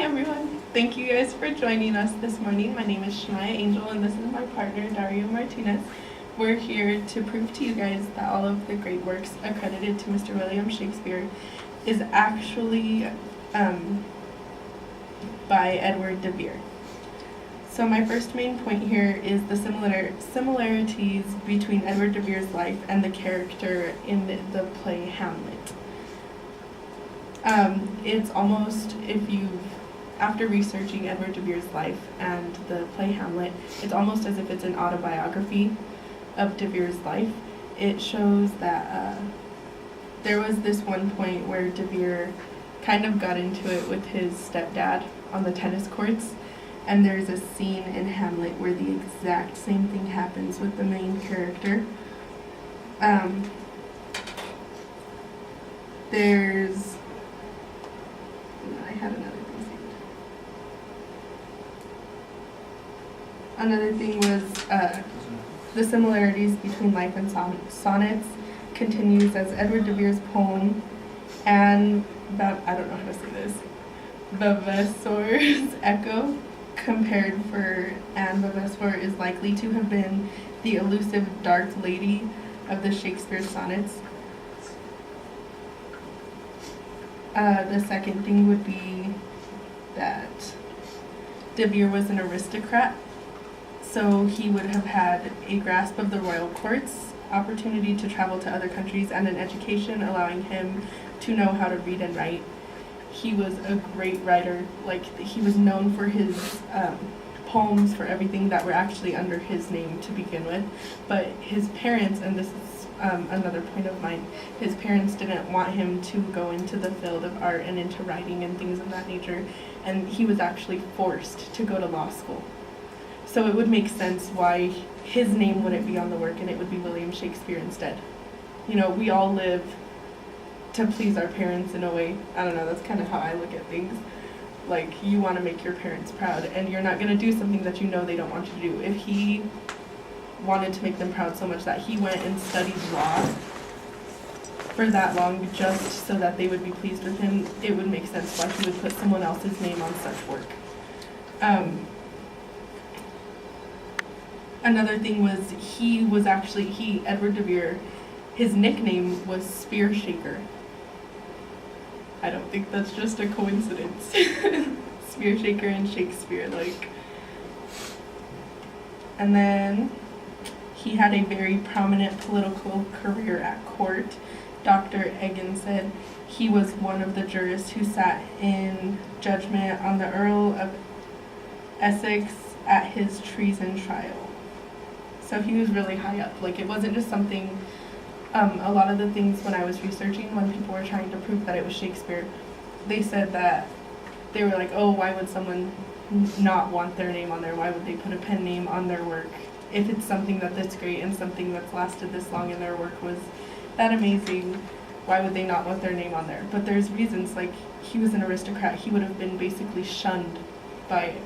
everyone. Thank you guys for joining us this morning. My name is Shania Angel and this is my partner Dario Martinez. We're here to prove to you guys that all of the great works accredited to Mr. William Shakespeare is actually by Edward de Vere. So my first main point here is the similarities between Edward de Vere's life and the character in the play Hamlet. It's almost, after researching Edward de Vere's life and the play Hamlet, it's almost as if it's an autobiography of de Vere's life. It shows that there was this one point where de Vere kind of got into it with his stepdad on the tennis courts, and there's a scene in Hamlet where the exact same thing happens with the main character. Another thing was the similarities between life and sonnets continues as Edward de Vere's poem and I don't know how to say this, Vavasor's echo compared for Anne Vavasor is likely to have been the elusive dark lady of the Shakespeare sonnets. The second thing would be that de Vere was an aristocrat, so he would have had a grasp of the royal courts, opportunity to travel to other countries, and an education allowing him to know how to read and write. He was a great writer. He was known for his poems, for everything that were actually under his name to begin with. But his parents, and this is another point of mine, his parents didn't want him to go into the field of art and into writing and things of that nature, and he was actually forced to go to law school. So it would make sense why his name wouldn't be on the work and it would be William Shakespeare instead. You know, we all live to please our parents in a way. I don't know, that's kind of how I look at things. Like, you want to make your parents proud, and you're not going to do something that you know they don't want you to do. If he wanted to make them proud so much that he went and studied law for that long just so that they would be pleased with him, it would make sense why he would put someone else's name on such work. Another thing was Edward de Vere, his nickname was Spear Shaker. I don't think that's just a coincidence. Spear Shaker and Shakespeare, And then he had a very prominent political career at court. Dr. Egan said he was one of the jurists who sat in judgment on the Earl of Essex at his treason trial. So he was really high up. It wasn't just something, a lot of the things when I was researching, when people were trying to prove that it was Shakespeare, they said that they were like, oh, why would someone not want their name on there? Why would they put a pen name on their work? If it's something that's great and something that's lasted this long and their work was that amazing, why would they not want their name on there? But there's reasons, he was an aristocrat. He would have been basically shunned by,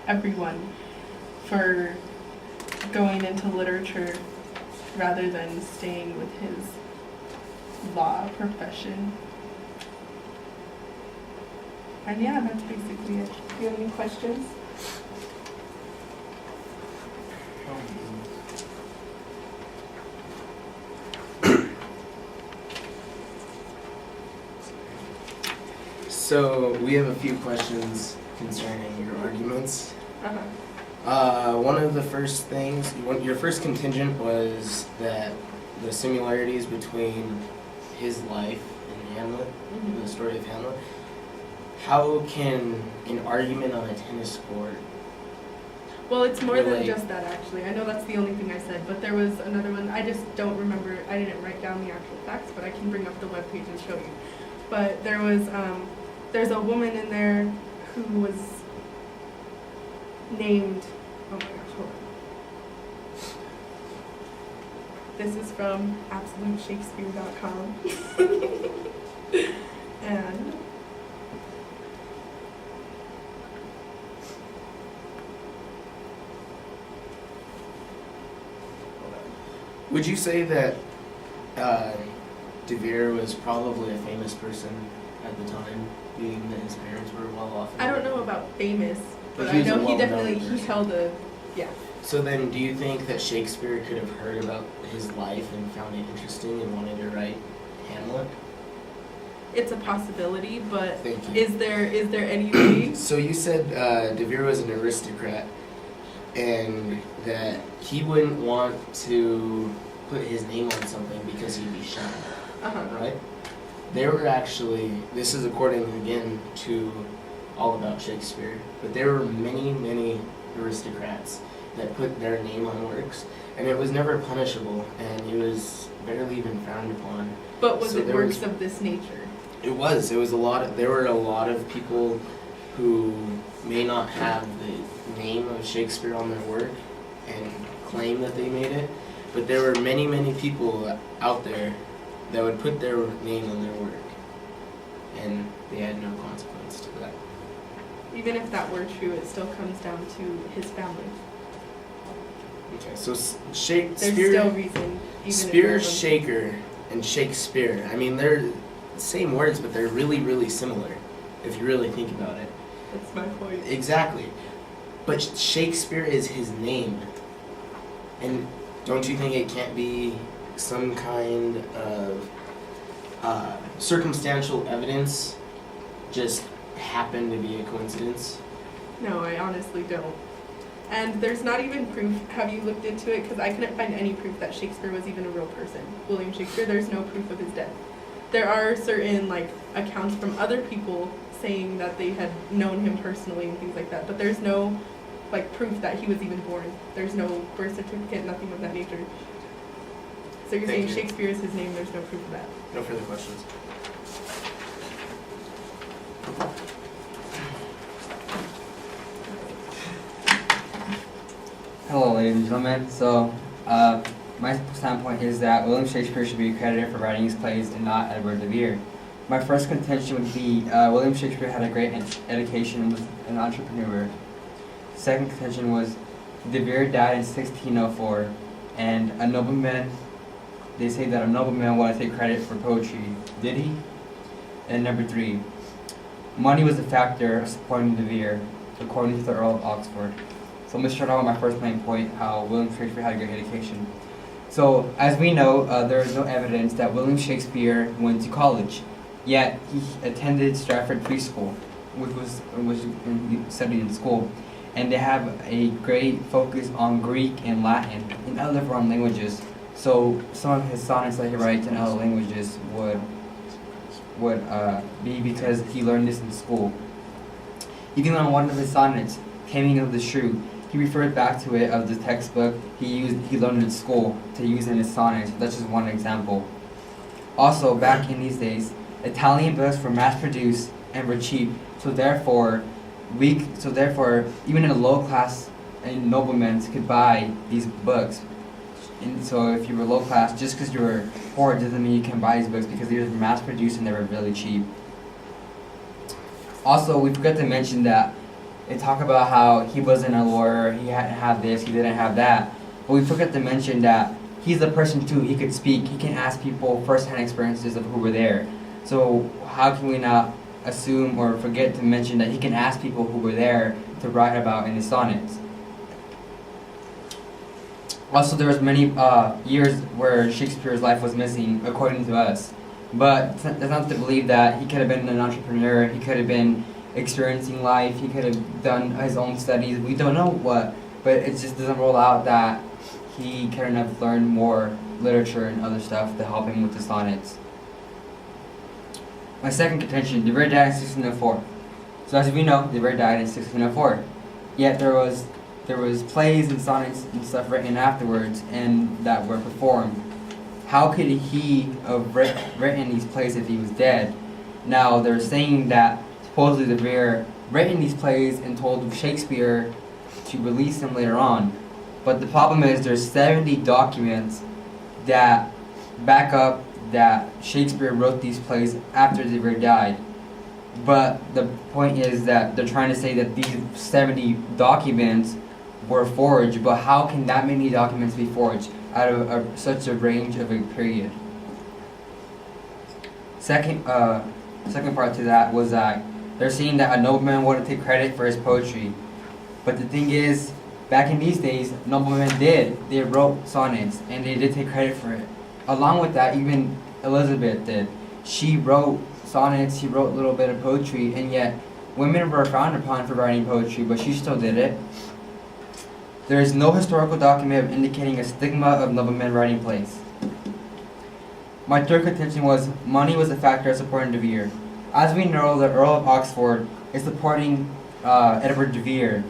everyone for going into literature rather than staying with his law profession. And yeah, that's basically it. Do you have any questions? So we have a few questions concerning your arguments. Uh-huh. One of the first things, your first contingent was that the similarities between his life and Hamlet, the story of Hamlet. How can an argument on a tennis court Well, it's more than just that, actually. I know that's the only thing I said, but there was another one. I just don't remember. I didn't write down the actual facts, but I can bring up the webpage and show you. But there was, there's a woman in there who was named, oh my gosh, hold on. This is from absoluteshakespeare.com. And would you say that De Vere was probably a famous person at the time, being that his parents were well off. I don't know about famous, but But I he was a know he well-known definitely, he person. held a, yeah. So then, do you think that Shakespeare could have heard about his life and found it interesting and wanted to write Hamlet? It's a possibility, but Thank you. is there any way? So you said De Vere was an aristocrat, and that he wouldn't want to put his name on something because he'd be shunned, Uh-huh. right? There were actually, this is according again to All About Shakespeare, but there were many, many aristocrats that put their name on works, and it was never punishable, and it was barely even frowned upon. But was So it there works was- of this nature? It was a lot of, there were a lot of people who may not have the name of Shakespeare on their work and claim that they made it, but there were many, many people out there that would put their name on their work, and they had no consequence to that. Even if that were true, it still comes down to his family. Okay, so There's Shakespeare, still reason, even Spear, if Shaker, and Shakespeare. I mean, they're the same words, but they're really, really similar if you really think about it. that's my point. Exactly. But Shakespeare is his name. And don't you think it can't be some kind of circumstantial evidence just happened to be a coincidence? No, I honestly don't. And there's not even proof. Have you looked into it? Because I couldn't find any proof that Shakespeare was even a real person. William Shakespeare, there's no proof of his death. There are certain accounts from other people saying that they had known him personally and things like that, but there's no proof that he was even born. There's no birth certificate, nothing of that nature. So you're Thank saying you. Shakespeare is his name, there's no proof of that. No further questions. Hello, ladies and gentlemen. So, my standpoint is that William Shakespeare should be credited for writing his plays and not Edward de Vere. My first contention would be William Shakespeare had a great education and was an entrepreneur. Second contention was de Vere died in 1604, and a nobleman, they say that a nobleman wanted to take credit for poetry. Did he? And number three, money was a factor of supporting de Vere, according to the Earl of Oxford. So I'm going to start out with my first main point, how William Shakespeare had a great education. So, as we know, there is no evidence that William Shakespeare went to college, yet he attended Stratford Preschool, which he studied in school, and they have a great focus on Greek and Latin and other foreign languages. So some of his sonnets that he writes in other languages would be because he learned this in school. Even on one of his sonnets, Taming of the Shrew, he referred back to it of the textbook he learned in school to use in his sonnets. That's just one example. Also, back in these days, Italian books were mass-produced and were cheap. So therefore, even in a low class and noblemen could buy these books. And so if you were low class, just because you were poor doesn't mean you can buy these books because they were mass-produced and they were really cheap. Also, we forgot to mention that they talk about how he wasn't a lawyer, he hadn't have this, he didn't have that. But we forgot to mention that he's a person too, he could speak, he can ask people first-hand experiences of who were there. So how can we not assume or forget to mention that he can ask people who were there to write about in his sonnets? Also, there was many years where Shakespeare's life was missing, according to us. But that's not to believe that he could have been an entrepreneur, he could have been experiencing life, he could have done his own studies, we don't know what, but it just doesn't rule out that he couldn't have learned more literature and other stuff to help him with the sonnets. My second contention, de Vere died in 1604. So as we know, de Vere died in 1604. Yet there was plays and sonnets and stuff written afterwards and that were performed. How could he have written these plays if he was dead? Now they're saying that supposedly de Vere written these plays and told Shakespeare to release them later on. But the problem is there's 70 documents that back up that Shakespeare wrote these plays after de Vere died. But the point is that they're trying to say that these 70 documents were forged, but how can that many documents be forged out of such a range of a period? Second, second part to that was that they're saying that a nobleman wouldn't take credit for his poetry. But the thing is, back in these days, noblemen did. They wrote sonnets, and they did take credit for it. Along with that, even Elizabeth did. She wrote sonnets, she wrote a little bit of poetry, and yet women were frowned upon for writing poetry, but she still did it. There is no historical document indicating a stigma of noblemen writing plays. My third contention was money was a factor supporting De Vere. As we know, the Earl of Oxford is supporting Edward de Vere.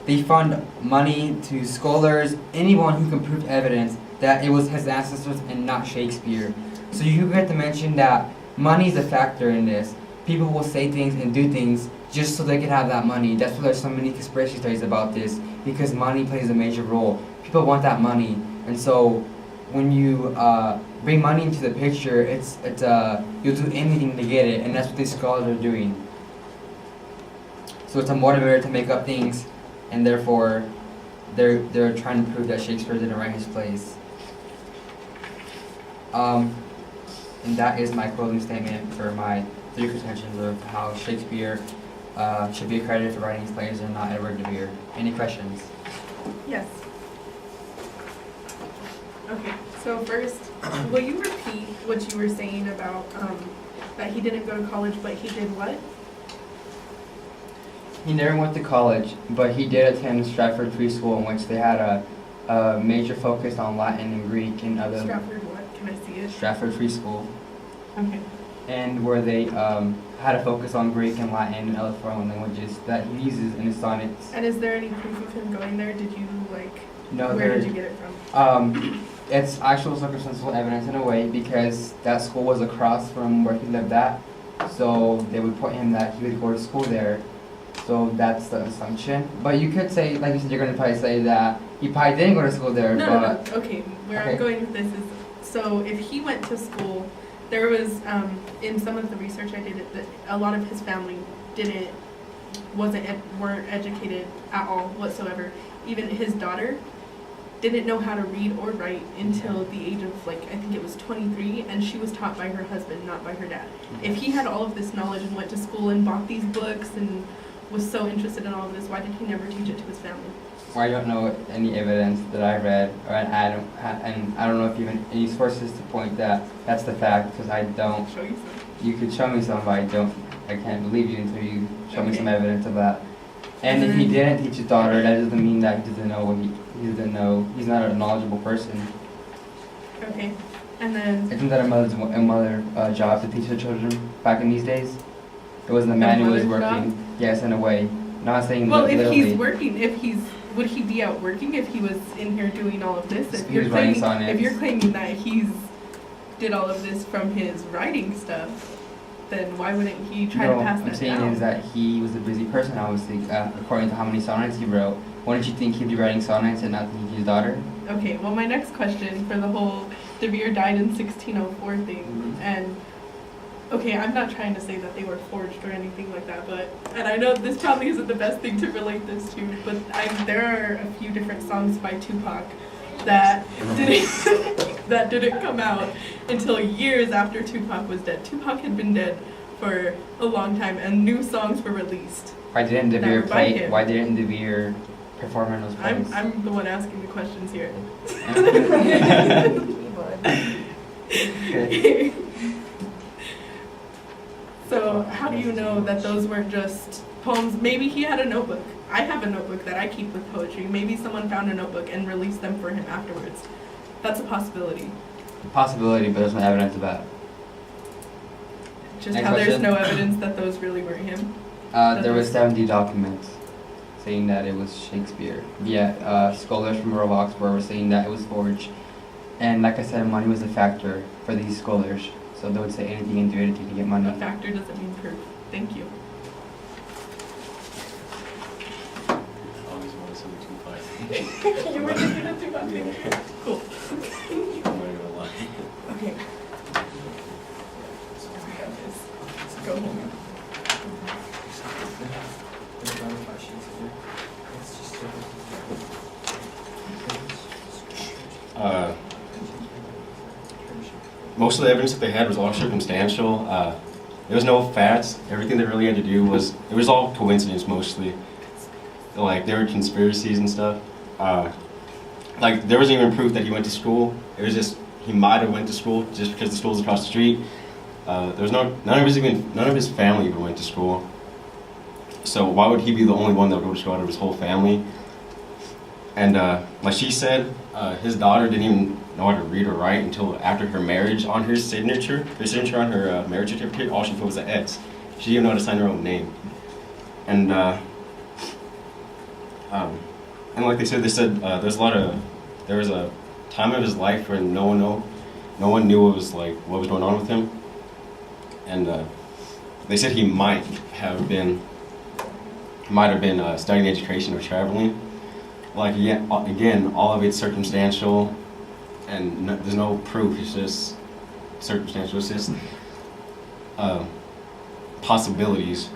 They fund money to scholars, anyone who can prove evidence that it was his ancestors and not Shakespeare. So you get to mention that money is a factor in this. People will say things and do things just so they can have that money. That's why there's so many conspiracy theories about this, because money plays a major role. People want that money, and so when you bring money into the picture, you'll do anything to get it, and that's what these scholars are doing. So it's a motivator to make up things, and therefore they're trying to prove that Shakespeare didn't write his plays. And that is my closing statement for my 3 contentions of how Shakespeare should be credited for writing his plays and not Edward de Vere. Any questions? Yes. Okay, so first, will you repeat what you were saying about that he didn't go to college, but he did what? He never went to college, but he did attend Stratford Free School, in which they had a major focus on Latin and Greek and other... Stratford what? Can I see it? Stratford Free School. Okay. And where they had a focus on Greek and Latin and other foreign languages that he uses in his sonnets. And is there any proof of him going there? Did you, No, where did you get it from? It's actual circumstantial evidence in a way, because that school was across from where he lived at. So they would point him that he would go to school there. So that's the assumption. But you could say, like you said, you're going to probably say that he probably didn't go to school there. No. Okay, where Okay. I'm going with this is, so if he went to school, there was, in some of the research I did, that a lot of his family weren't educated at all whatsoever. Even his daughter didn't know how to read or write until the age of, I think it was 23, and she was taught by her husband, not by her dad. If he had all of this knowledge and went to school and bought these books and was so interested in all of this, why did he never teach it to his family? Well, I don't know any evidence that I read, and I don't know if even any sources to point that that's the fact, because I don't. I'll show you some. You could show me some, but I can't believe you until you show me Okay. some evidence of that. And if he didn't teach his daughter, that doesn't mean that he doesn't know what he doesn't know. He's not a knowledgeable person. Okay, and then Isn't that a mother job to teach her children back in these days? It wasn't a man who was mother's working. job? Yes, in a way. Not saying well, if literally. he's working, would he be out working if he was in here doing all of this? If He you're was writing claiming, sonnets. if you're claiming that he's did all of this from his writing stuff, then why wouldn't he try to pass I'm that saying down? is that he was a busy person, obviously, according to how many sonnets he wrote. Wouldn't you think he'd be writing sonnets and not teach his daughter? Okay, well, my next question for the whole De Vere died in 1604 thing, and okay, I'm not trying to say that they were forged or anything like that, and I know this probably isn't the best thing to relate this to, but there are a few different songs by Tupac that didn't come out until years after Tupac was dead. Tupac had been dead for a long time, and new songs were released. Why didn't De Vere That were by him. Why didn't De Vere perform in those plays? I'm the one asking the questions here. Okay. So how do you know that those weren't just poems? Maybe he had a notebook. I have a notebook that I keep with poetry. Maybe someone found a notebook and released them for him afterwards. That's a possibility. Possibility, but there's no evidence of that. Just Next how there's question. no evidence that those really were him. There was 70 documents saying that it was Shakespeare. Yeah, scholars from Royal Oxford were saying that it was forged. And like I said, money was a factor for these scholars. So they would say anything and do anything to get money. A factor doesn't mean proof. Thank you. Always wanted something too You were thinking of too much. Cool. I'm not gonna lie. Okay. So we got this. Let's go home. Most of the evidence that they had was all circumstantial. There was no facts. Everything they really had to do was, it was all coincidence mostly. Like, there were conspiracies and stuff. Like, there wasn't even proof that he went to school. It was just, he might have went to school just because the school's across the street. There was none of his family even went to school. So why would he be the only one that would go to school out of his whole family? And like she said, his daughter didn't even know how to read or write until after her marriage. On her signature on her marriage certificate, all she put was an X. She didn't even know how to sign her own name. And like they said there was a time of his life when no one knew what was going on with him. And they said he might have been studying education or traveling. Like, again, all of it's circumstantial, and there's no proof. It's just circumstantial. It's just possibilities.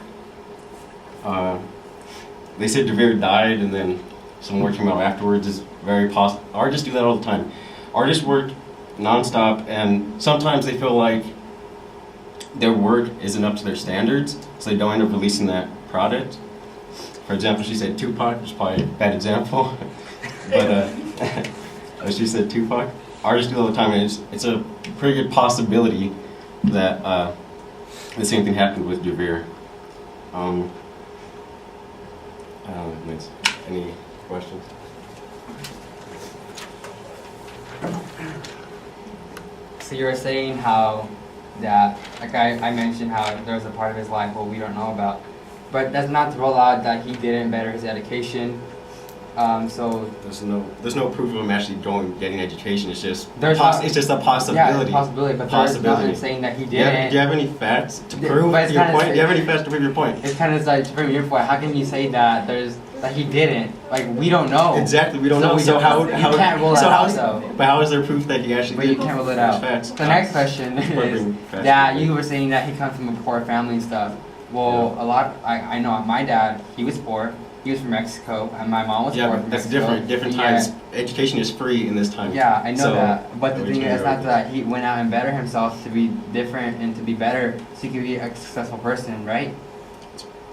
They said DeVere died, and then some word came out afterwards. Is very possible. Artists do that all the time. Artists work nonstop, and sometimes they feel like their work isn't up to their standards, so they don't end up releasing that product. For example, she said Tupac, which is probably a bad example, but she said Tupac. Artists do it all the time, and it's a pretty good possibility that the same thing happened with DeVere. Any questions? So you were saying how that, like I mentioned how there was a part of his life what we don't know about. But that's not to rule out that he didn't better his education. So there's no proof of him actually getting education. It's just it's just a possibility. Yeah, it's a possibility. But there's nothing saying that he didn't. Do you have any facts to prove your point? Do you have any facts to prove your point? It's kind of like to prove your point. How can you say that that he didn't? Like, we don't know. Exactly, we don't know. So how you can't rule it out though. But how is there proof that he actually? But you can't rule it out. Facts. The next question is that you were saying that he comes from a poor family and stuff. Well, I know my dad, he was poor. He was from Mexico, and my mom was poor from that's Mexico. different times. Education is free in this time. Yeah, I know that. But the thing is not that he went out and bettered himself to be different and to be better so he could be a successful person, right?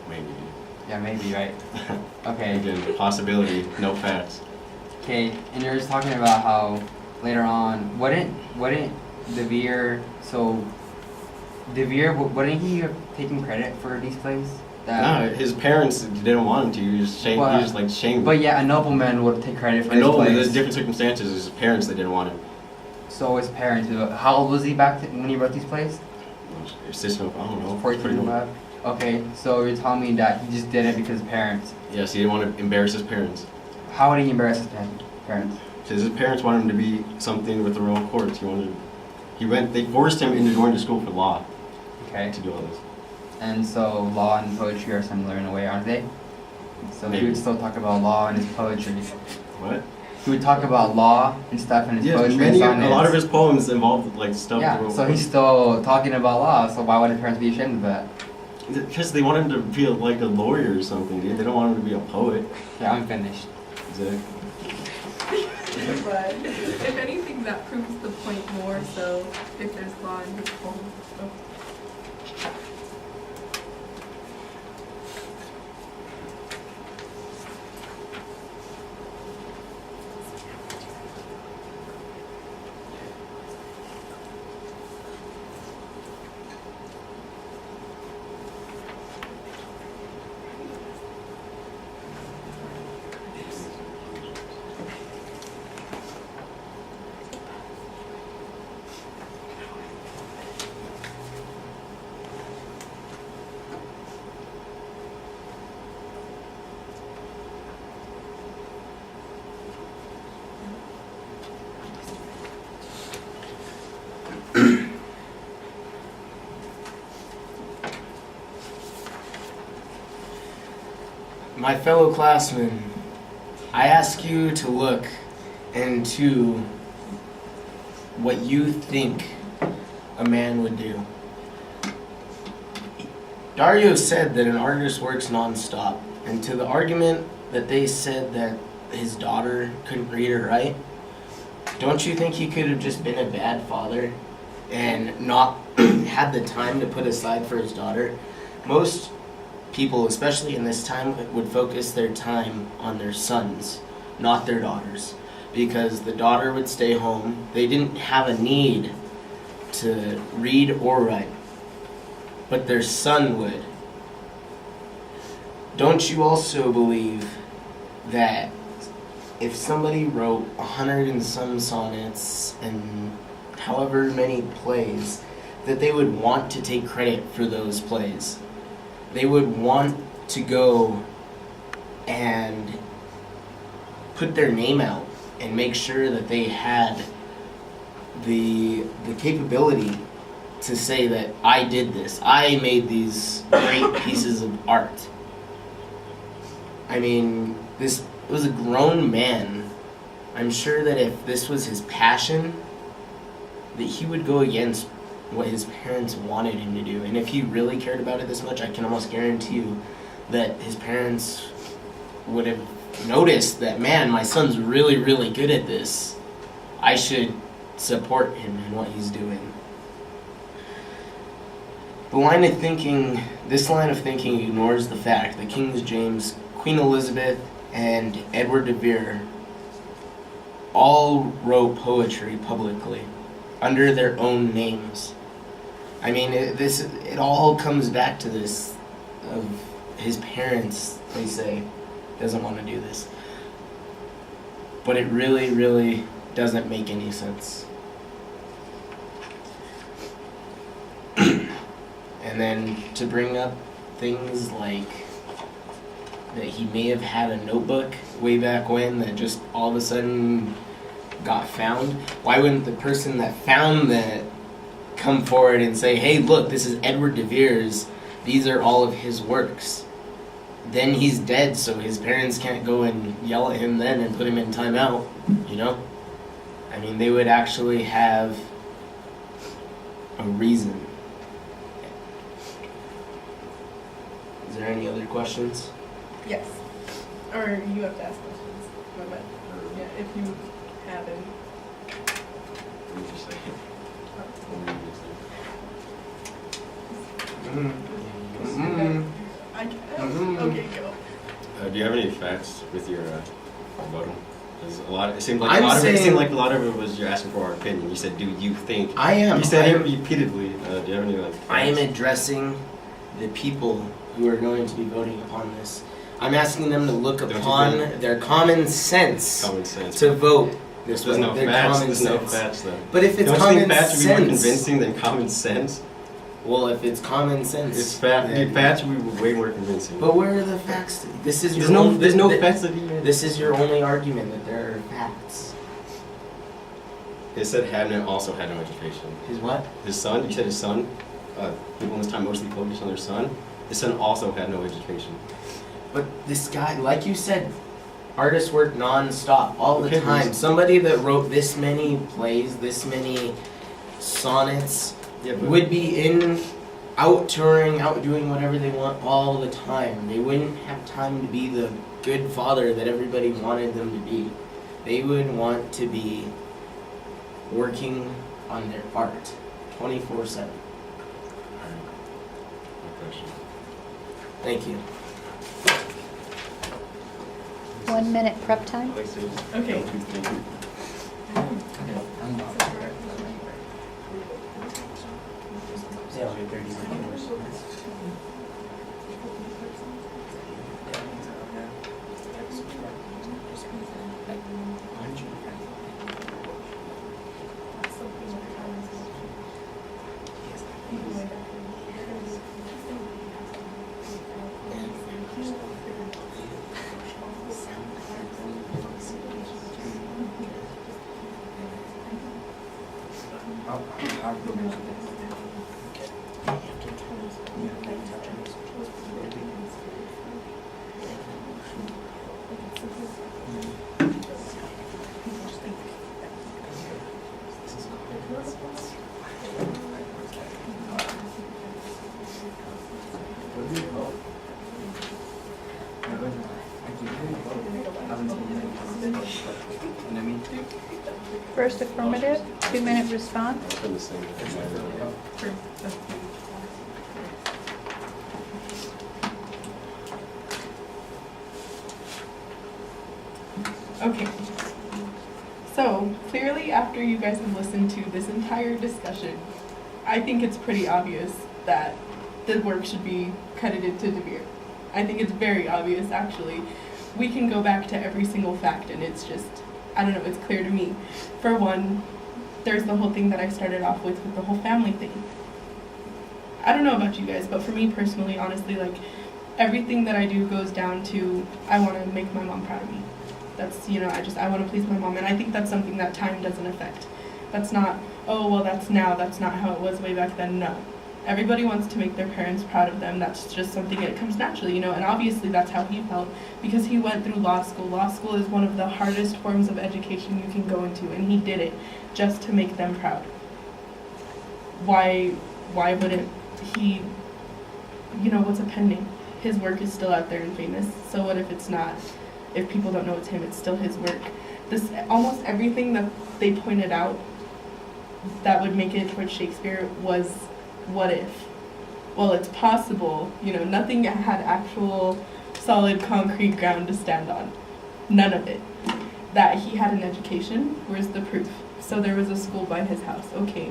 Maybe. Yeah, maybe, right. Okay. Again, possibility, no facts. Okay, and you're just talking about how later on, wouldn't DeVere, wouldn't he have taken credit for these plays? No, his parents didn't want him to. He was shamed. But yeah, a nobleman would take credit for his plays. There's different circumstances. His parents that didn't want him. So his parents, how old was he back when he wrote these plays? I don't know. 14, 5. Okay, so you're telling me that he just did it because of his parents. Yes, he didn't want to embarrass his parents. How would he embarrass his parents? Because his parents wanted him to be something with the royal courts. They forced him into going to school for law. Okay. To do all this. And so law and poetry are similar in a way, aren't they? So Maybe. he would still talk about law in his poetry. What? He would talk about law and stuff in his poetry and sonnets. A lot of his poems involved stuff. Yeah, so he's still talking about law, so why would his parents be ashamed of that? Because they want him to be like a lawyer or something, dude. They don't want him to be a poet. Yeah, I'm finished. Exactly. But if anything, that proves the point more so if there's law in his poems. So. My fellow classmen, I ask you to look into what you think a man would do. Dario said that an artist works non-stop, and to the argument that they said that his daughter couldn't read or write, don't you think he could have just been a bad father and not had the time to put aside for his daughter, most people, especially in this time, would focus their time on their sons, not their daughters. Because the daughter would stay home. They didn't have a need to read or write, but their son would. Don't you also believe that if somebody wrote 100 and some sonnets and however many plays, that they would want to take credit for those plays? They would want to go and put their name out and make sure that they had the capability to say that I did this. I made these great pieces of art. I mean, this was a grown man. I'm sure that if this was his passion, that he would go against what his parents wanted him to do. And if he really cared about it this much, I can almost guarantee you that his parents would have noticed that, man, my son's really, really good at this. I should support him in what he's doing. This line of thinking ignores the fact that King James, Queen Elizabeth, and Edward de Vere all wrote poetry publicly under their own names. I mean, it all comes back to this of his parents, they say, doesn't want to do this. But it really, really doesn't make any sense. And then to bring up things like that he may have had a notebook way back when that just all of a sudden got found. Why wouldn't the person that found that come forward and say, hey, look, this is Edward de Vere's, these are all of his works? Then he's dead, so his parents can't go and yell at him then and put him in timeout, you know? I mean, they would actually have a reason. Is there any other questions? Yes. Or you have to ask questions. But yeah, if you have any. What did you say? What were you gonna say? I can. Okay, go. Do you have any facts with your rebuttal? Because it seemed like a lot of it was you're asking for our opinion. You said, "Do you think?" I am. You said it repeatedly. Do you have any like? I am facts? addressing the people who are going to be voting upon this. I'm asking them to look Don't you upon think- their common sense Common sense. to vote this There's way. no Their facts. common There's no sense. facts though. But if it's Don't you common think facts would be more sense, convincing than common sense? well, if it's common sense, It's fact. then- Facts would be way more convincing. But where are the facts? This is There's your no. own- There's no th- facts that even. This is your only argument that there are facts. It said Hamnet also had no education. Is what? His son. You said his son. People in this time mostly focused on their son. His son also had no education. But this guy, like you said, artists work non-stop all the Okay, time. but- Somebody that wrote this many plays, this many sonnets, Yeah, but would be out touring, out doing whatever they want all the time. They wouldn't have time to be the good father that everybody wanted them to be. They would want to be working on their art 24/7. No question. Thank you. 1 minute prep time. Okay. First affirmative, 2-minute response. It's been the same. Okay. So, clearly after you guys have listened to this entire discussion, I think it's pretty obvious that the work should be credited to DeVere. I think it's very obvious, actually. We can go back to every single fact and it's just, I don't know, it's clear to me. For one, there's the whole thing that I started off with the whole family thing. I don't know about you guys, but for me personally, honestly, like, everything that I do goes down to, I want to make my mom proud of me. That's, I want to please my mom, and I think that's something that time doesn't affect. That's not, oh, well, that's now, that's not how it was way back then, no. Everybody wants to make their parents proud of them. That's just something that comes naturally, and obviously that's how he felt because he went through law school. Law school is one of the hardest forms of education you can go into, and he did it just to make them proud. Why wouldn't he, what's a pending? His work is still out there and famous, so what if it's not? If people don't know it's him, it's still his work. This almost everything that they pointed out that would make it towards Shakespeare was what if. Well, it's possible, nothing had actual solid concrete ground to stand on. None of it. That he had an education, where's the proof? So there was a school by his house, okay.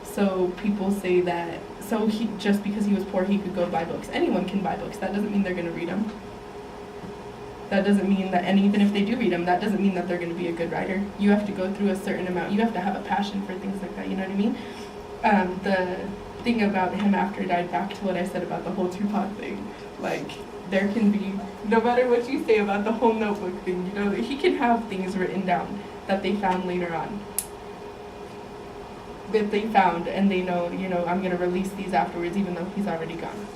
So people say that, so he just because he was poor he could go buy books. Anyone can buy books, that doesn't mean they're gonna read them. That doesn't mean that, and even if they do read them, that doesn't mean that they're going to be a good writer. You have to go through a certain amount. You have to have a passion for things like that, you know what I mean? The thing about him after he died, back to what I said about the whole Tupac thing, like, there can be, no matter what you say about the whole notebook thing, he can have things written down that they found later on. That they found, and they know, I'm going to release these afterwards, even though he's already gone.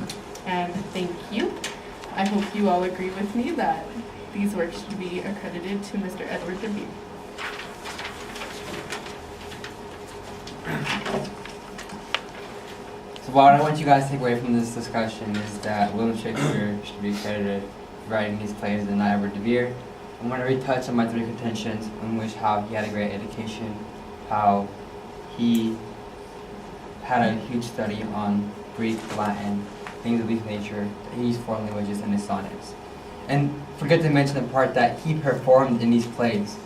And thank you. I hope you all agree with me that these works should be accredited to Mr. Edward DeVere. So what I want you guys to take away from this discussion is that William Shakespeare should be credited for writing these plays and not Edward DeVere. I'm going to retouch on my 3 contentions, in which how he had a great education, how he had a huge study on Greek, Latin, things of these nature, that he used foreign languages in his sonnets. And forget to mention the part that he performed in these plays.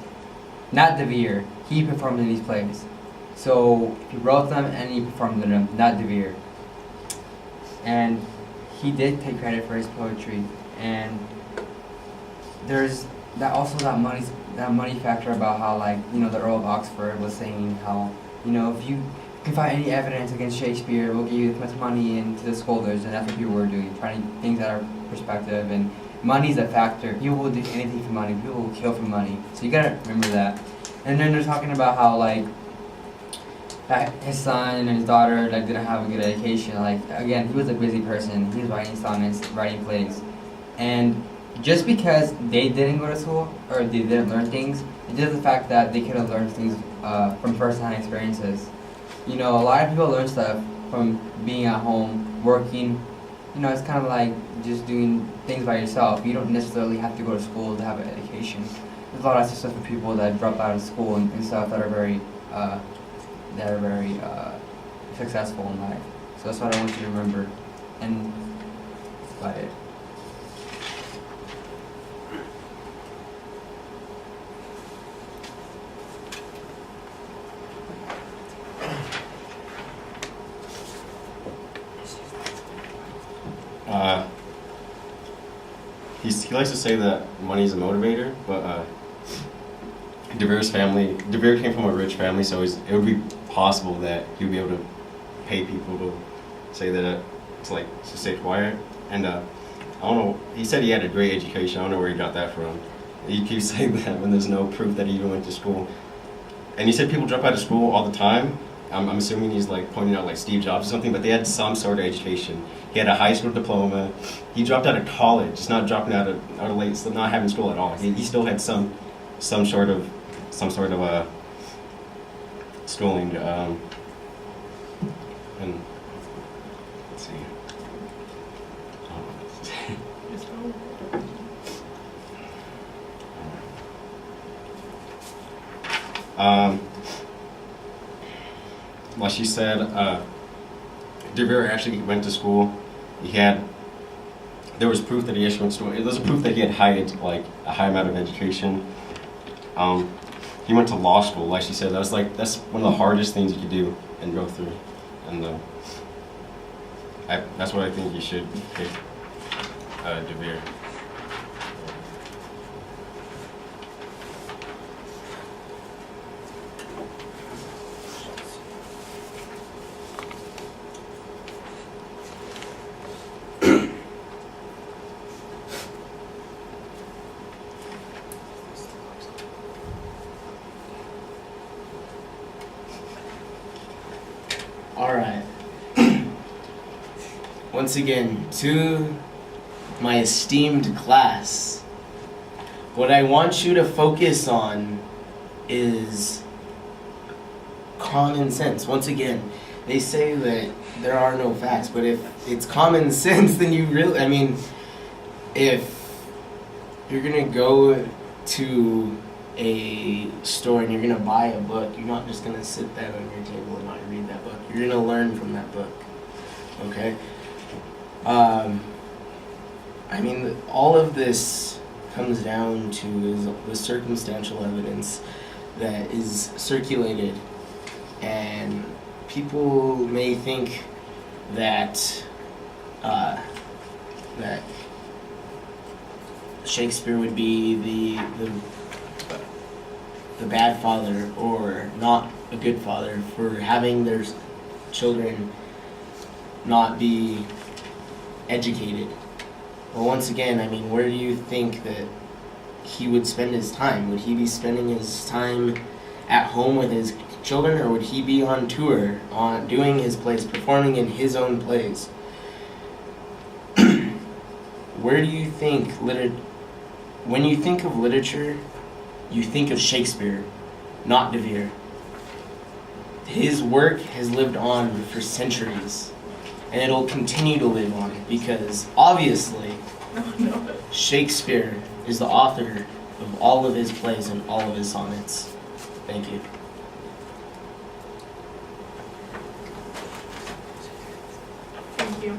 Not DeVere, he performed in these plays. So he wrote them and he performed in them, not DeVere. And he did take credit for his poetry. And there's that money factor about how, like, the Earl of Oxford was saying how, if you can find any evidence against Shakespeare, we'll give you this much money into the scholars, and that's what people were doing, finding things that are perspective, and money's a factor. People will do anything for money, people will kill for money, so you gotta remember that. And then they're talking about how, like, his son and his daughter, like, didn't have a good education. Like, again, he was a busy person, he was writing sonnets, writing plays, and just because they didn't go to school, or they didn't learn things, it is the fact that they could have learned things from first-hand experiences. A lot of people learn stuff from being at home, working. It's kind of like just doing things by yourself. You don't necessarily have to go to school to have an education. There's a lot of successful people that drop out of school and stuff that are very successful in life. So that's what I want you to remember. And that's about it. He likes to say that money's a motivator, but DeVere came from a rich family, so it would be possible that he would be able to pay people to say that to stay quiet. And I don't know, he said he had a great education. I don't know where he got that from. He keeps saying that when there's no proof that he even went to school. And he said people drop out of school all the time. I'm assuming he's like pointing out like Steve Jobs or something, but they had some sort of education. He had a high school diploma. He dropped out of college, just not dropping out of late, so not having school at all. He still had some sort of schooling. And let's see. like she said, De Vere actually went to school. There was proof that he actually went to school. There was proof that he had a high amount of education. He went to law school, like she said. That's one of the hardest things you could do and go through. And that's what I think you should pick De Vere. All right. Once again, to my esteemed class, what I want you to focus on is common sense. Once again, they say that there are no facts, but if it's common sense, then if you're gonna go to a store and you're gonna buy a book, you're not just gonna sit that on your table and not read that book. You're gonna learn from that book. Okay? All of this comes down to is the circumstantial evidence that is circulated, and people may think that that Shakespeare would be the bad father or not a good father for having their children not be educated. But once again, where do you think that he would spend his time? Would he be spending his time at home with his children, or would he be on tour, on doing his plays, performing in his own plays? Where do you think when you think of literature, you think of Shakespeare, not De Vere. His work has lived on for centuries, and it'll continue to live on because obviously Shakespeare is the author of all of his plays and all of his sonnets. Thank you. Thank you.